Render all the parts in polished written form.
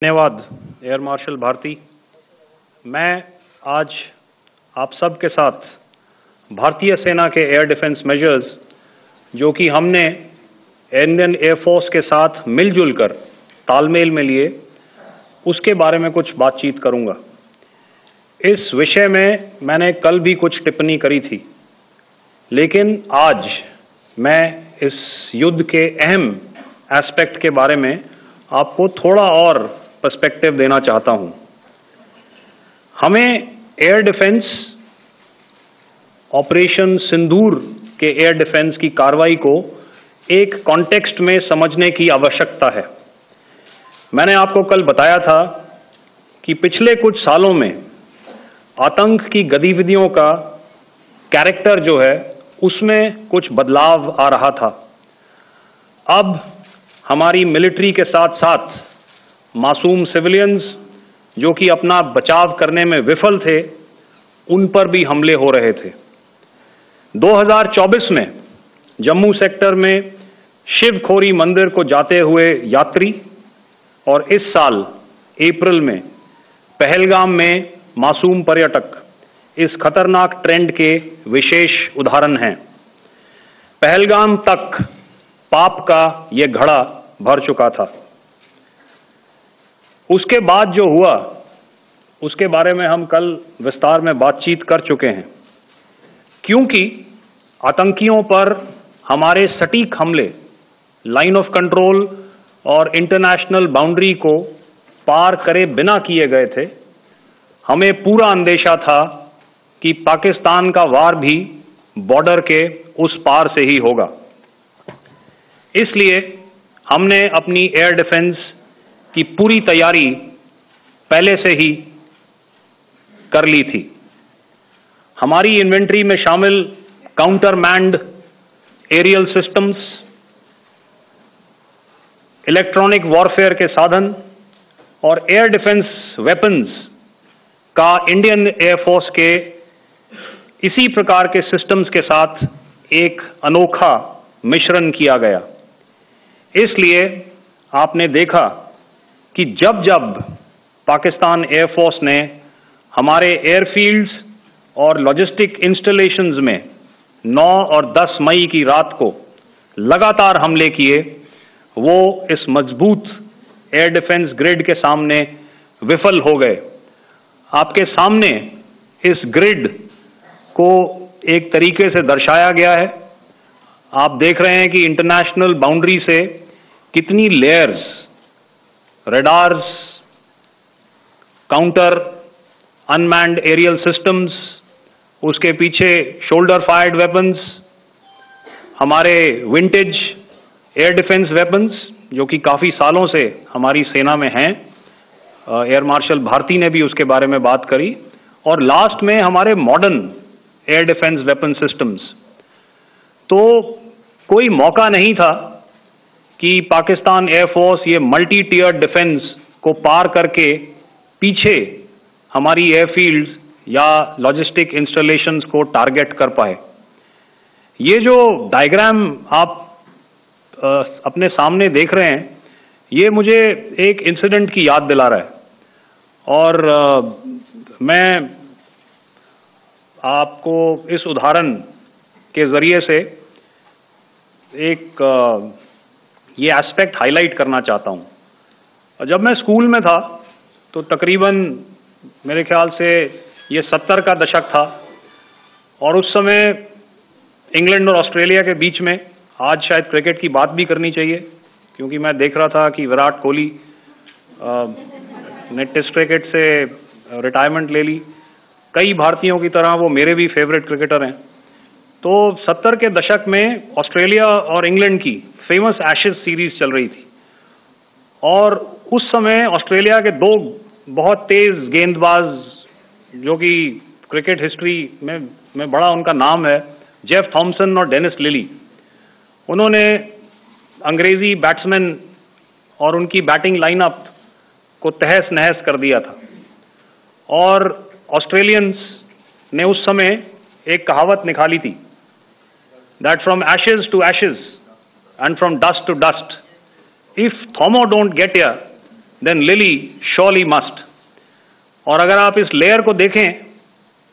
धन्यवाद air marshal Bharti. मैं आज आप सब के साथ भारतीय सेना के एयर डिफेंस मेजर्स जो कि हमने इंडियन एयरफोर्स के साथ मिलजुल कर तालमेल में लिए, उसके बारे में कुछ बातचीत करूंगा। इस विषय में मैंने कल भी कुछ टिप्पणी करी थी, लेकिन आज मैं इस युद्ध के अहम एस्पेक्ट के बारे में आपको थोड़ा और पर्सपेक्टिव देना चाहता हूं। हमें एयर डिफेंस ऑपरेशन सिंदूर के एयर डिफेंस की कार्रवाई को एक कॉन्टेक्स्ट में समझने की आवश्यकता है। मैंने आपको कल बताया था कि पिछले कुछ सालों में आतंक की गतिविधियों का कैरेक्टर जो है उसमें कुछ बदलाव आ रहा था। अब हमारी मिलिट्री के साथ साथ मासूम सिविलियंस जो कि अपना बचाव करने में विफल थे, उन पर भी हमले हो रहे थे। 2024 में जम्मू सेक्टर में शिवखोरी मंदिर को जाते हुए यात्री और इस साल अप्रैल में पहलगाम में मासूम पर्यटक इस खतरनाक ट्रेंड के विशेष उदाहरण हैं। पहलगाम तक पाप का ये घड़ा भर चुका था। उसके बाद जो हुआ उसके बारे में हम कल विस्तार में बातचीत कर चुके हैं, क्योंकि आतंकियों पर हमारे सटीक हमले लाइन ऑफ कंट्रोल और इंटरनेशनल बाउंड्री को पार करे बिना किए गए थे। हमें पूरा अंदेशा था कि पाकिस्तान का वार भी बॉर्डर के उस पार से ही होगा। इसलिए हमने अपनी एयर डिफेंस की पूरी तैयारी पहले से ही कर ली थी। हमारी इन्वेंट्री में शामिल counter manned aerial systems, electronic warfare के साधन और एयर डिफेंस वेपन्स का इंडियन एयरफोर्स के इसी प्रकार के सिस्टम्स के साथ एक अनोखा मिश्रण किया गया। इसलिए आपने देखा कि जब जब पाकिस्तान एयरफोर्स ने हमारे एयरफील्ड्स और लॉजिस्टिक इंस्टॉलेशंस में 9 और 10 मई की रात को लगातार हमले किए, वो इस मजबूत एयर डिफेंस ग्रिड के सामने विफल हो गए। आपके सामने इस ग्रिड को एक तरीके से दर्शाया गया है। आप देख रहे हैं कि इंटरनेशनल बाउंड्री से कितनी layers, radars, counter unmanned aerial systems, उसके पीछे शोल्डर फायर्ड वेपन्स, हमारे विंटेज एयर डिफेंस वेपन्स जो कि काफ़ी सालों से हमारी सेना में हैं। एयर मार्शल भारती ने भी उसके बारे में बात करी। और लास्ट में हमारे modern air defence weapon systems. तो कोई मौका नहीं था कि पाकिस्तान एयरफोर्स ये मल्टी टियर डिफेंस को पार करके पीछे हमारी एयरफील्ड्स या लॉजिस्टिक इंस्टॉलेशंस को टारगेट कर पाए। ये जो डायग्राम आप अपने सामने देख रहे हैं, ये मुझे एक इंसिडेंट की याद दिला रहा है। और मैं आपको इस उदाहरण के जरिए से एक ये एस्पेक्ट हाईलाइट करना चाहता हूं। जब मैं स्कूल में था तो तकरीबन मेरे ख्याल से ये 70 का दशक था, और उस समय इंग्लैंड और ऑस्ट्रेलिया के बीच में, आज शायद क्रिकेट की बात भी करनी चाहिए क्योंकि मैं देख रहा था कि विराट कोहली ने टेस्ट क्रिकेट से रिटायरमेंट ले ली। कई भारतीयों की तरह वो मेरे भी फेवरेट क्रिकेटर हैं। तो 70 के दशक में ऑस्ट्रेलिया और इंग्लैंड की फेमस एशेज सीरीज चल रही थी, और उस समय ऑस्ट्रेलिया के दो बहुत तेज गेंदबाज जो कि क्रिकेट हिस्ट्री में बड़ा उनका नाम है, जेफ थॉमसन और डेनिस लिली, उन्होंने अंग्रेजी बैट्समैन और उनकी बैटिंग लाइनअप को तहस नहस कर दिया था। और ऑस्ट्रेलियंस ने उस समय एक कहावत निकाली थी, that from ashes to ashes and from dust to dust, if Thomo don't get here, then Lily surely must. और अगर आप इस लेयर को देखें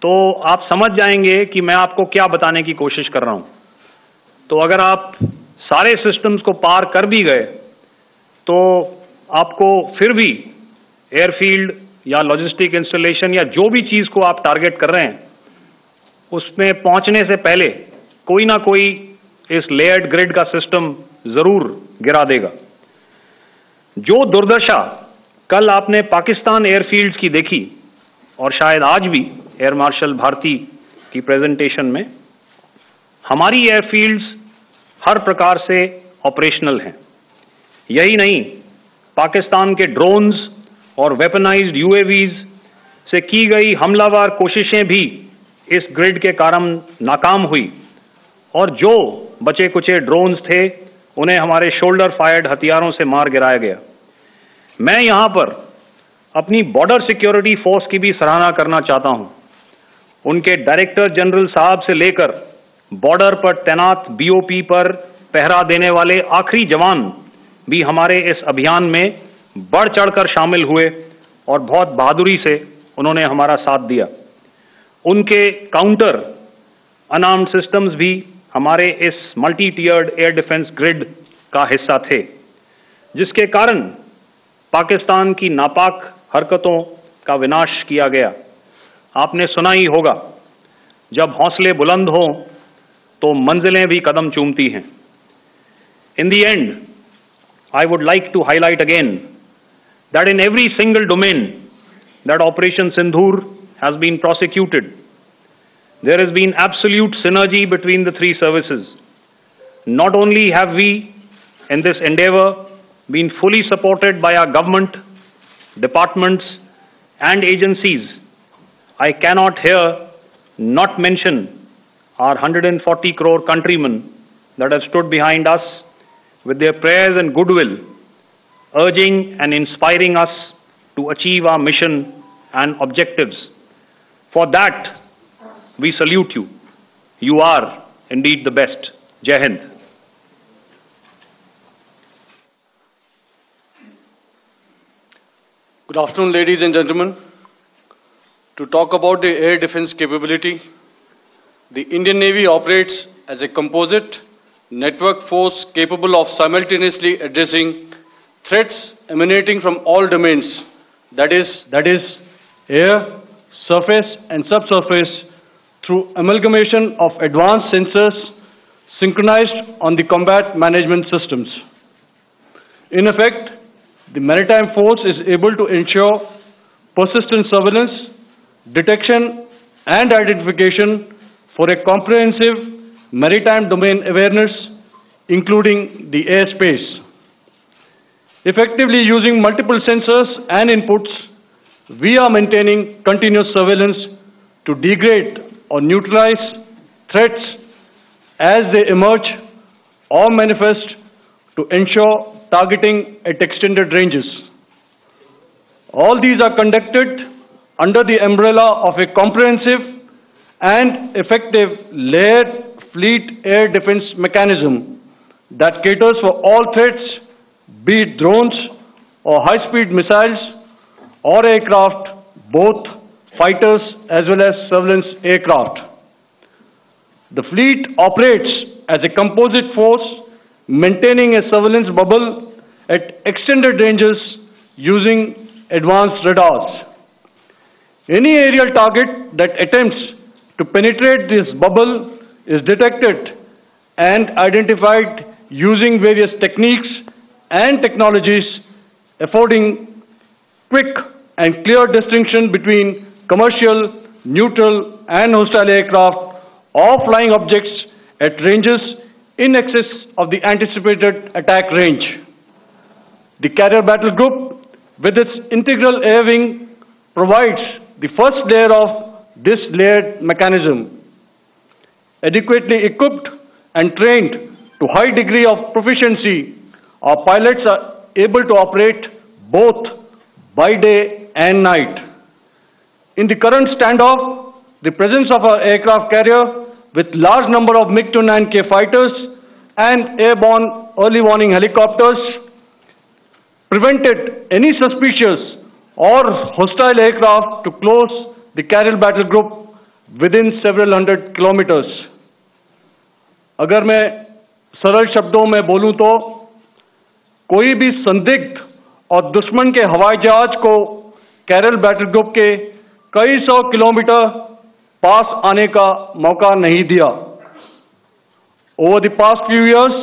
तो आप समझ जाएंगे कि मैं आपको क्या बताने की कोशिश कर रहा हूं। तो अगर आप सारे सिस्टम्स को पार कर भी गए तो आपको फिर भी एयरफील्ड या लॉजिस्टिक इंस्टॉलेशन या जो भी चीज को आप टारगेट कर रहे हैं उसमें पहुंचने से पहले कोई ना कोई इस लेयर्ड ग्रिड का सिस्टम जरूर गिरा देगा। जो दुर्दशा कल आपने पाकिस्तान एयरफील्ड्स की देखी और शायद आज भी एयर मार्शल भारती की प्रेजेंटेशन में, हमारी एयरफील्ड्स हर प्रकार से ऑपरेशनल हैं। यही नहीं, पाकिस्तान के ड्रोन्स और वेपनाइज्ड यूएवीज से की गई हमलावर कोशिशें भी इस ग्रिड के कारण नाकाम हुई और जो बचे कुचे ड्रोन्स थे उन्हें हमारे शोल्डर फायर्ड हथियारों से मार गिराया गया। मैं यहां पर अपनी बॉर्डर सिक्योरिटी फोर्स की भी सराहना करना चाहता हूं। उनके डायरेक्टर जनरल साहब से लेकर बॉर्डर पर तैनात बीओपी पर पहरा देने वाले आखिरी जवान भी हमारे इस अभियान में बढ़ चढ़कर शामिल हुए और बहुत बहादुरी से उन्होंने हमारा साथ दिया। उनके काउंटर अनआर्म्ड सिस्टम्स भी हमारे इस मल्टी टियर्ड एयर डिफेंस ग्रिड का हिस्सा थे, जिसके कारण पाकिस्तान की नापाक हरकतों का विनाश किया गया। आपने सुना ही होगा, जब हौसले बुलंद हों तो मंजिलें भी कदम चूमती हैं। In the end, I would like to highlight again that in every single domain that Operation Sindoor has been prosecuted, there has been absolute synergy between the three services. Not only have we, in this endeavor, been fully supported by our government, departments, and agencies, I cannot here not mention our 140 crore countrymen that have stood behind us with their prayers and goodwill, urging and inspiring us to achieve our mission and objectives. For that, we salute you. You are indeed the best. Jai Hind. Good afternoon, ladies and gentlemen. To talk about the air defense capability, the Indian Navy operates as a composite network force capable of simultaneously addressing threats emanating from all domains, that is air, surface and subsurface, through amalgamation of advanced sensors synchronized on the combat management systems. In effect, the maritime force is able to ensure persistent surveillance, detection and identification for a comprehensive maritime domain awareness, including the airspace. Effectively using multiple sensors and inputs, we are maintaining continuous surveillance to degrade or neutralize threats as they emerge or manifest, to ensure targeting at extended ranges. All these are conducted under the umbrella of a comprehensive and effective layered fleet air defense mechanism that caters for all threats, be it drones or high-speed missiles or aircraft, both fighters as well as surveillance aircraft. The fleet operates as a composite force, maintaining a surveillance bubble at extended ranges using advanced radars. Any aerial target that attempts to penetrate this bubble is detected and identified using various techniques and technologies, affording quick and clear distinction between commercial, neutral, and hostile aircraft or flying objects at ranges in excess of the anticipated attack range. The Carrier Battle Group, with its integral air wing, provides the first layer of this layered mechanism. Adequately equipped and trained to high degree of proficiency, our pilots are able to operate both by day and night. In the current standoff, the presence of our aircraft carrier with large number of MiG-29K fighters and airborne early warning helicopters prevented any suspicious or hostile aircraft to close the Karel battle group within several hundred kilometers. अगर मैं सरल शब्दों में बोलूं तो कोई भी संदिग्ध और दुश्मन के हवाई जहाज को कैरल बैटल ग्रुप के कई सौ किलोमीटर पास आने का मौका नहीं दिया. Over the past few years,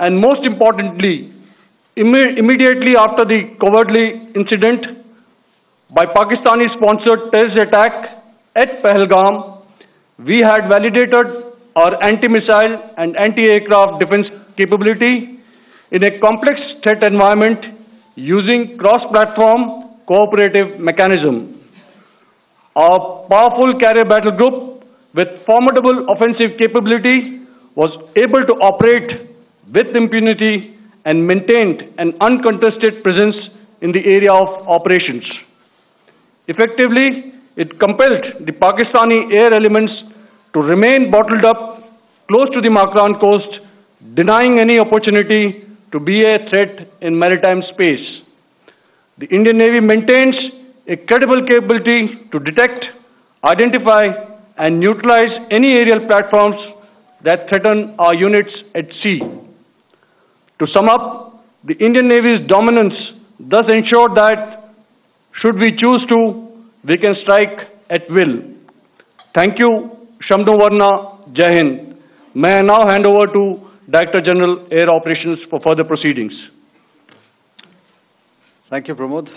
and most importantly, immediately after the cowardly incident by Pakistani-sponsored terrorist attack at Pahalgam, we had validated our anti-missile and anti-aircraft defense capability in a complex threat environment using cross-platform cooperative mechanism. Our powerful carrier battle group with formidable offensive capability was able to operate with impunity and maintained an uncontested presence in the area of operations. Effectively, it compelled the Pakistani air elements to remain bottled up close to the Makran coast, denying any opportunity to be a threat in maritime space. The Indian Navy maintains a credible capability to detect, identify, and neutralize any aerial platforms that threaten our units at sea. To sum up, the Indian Navy's dominance thus ensured that, should we choose to, we can strike at will. Thank you, Shamdo Varna, Jai Hind. May I now hand over to Director General Air Operations for further proceedings. Thank you, Pramod.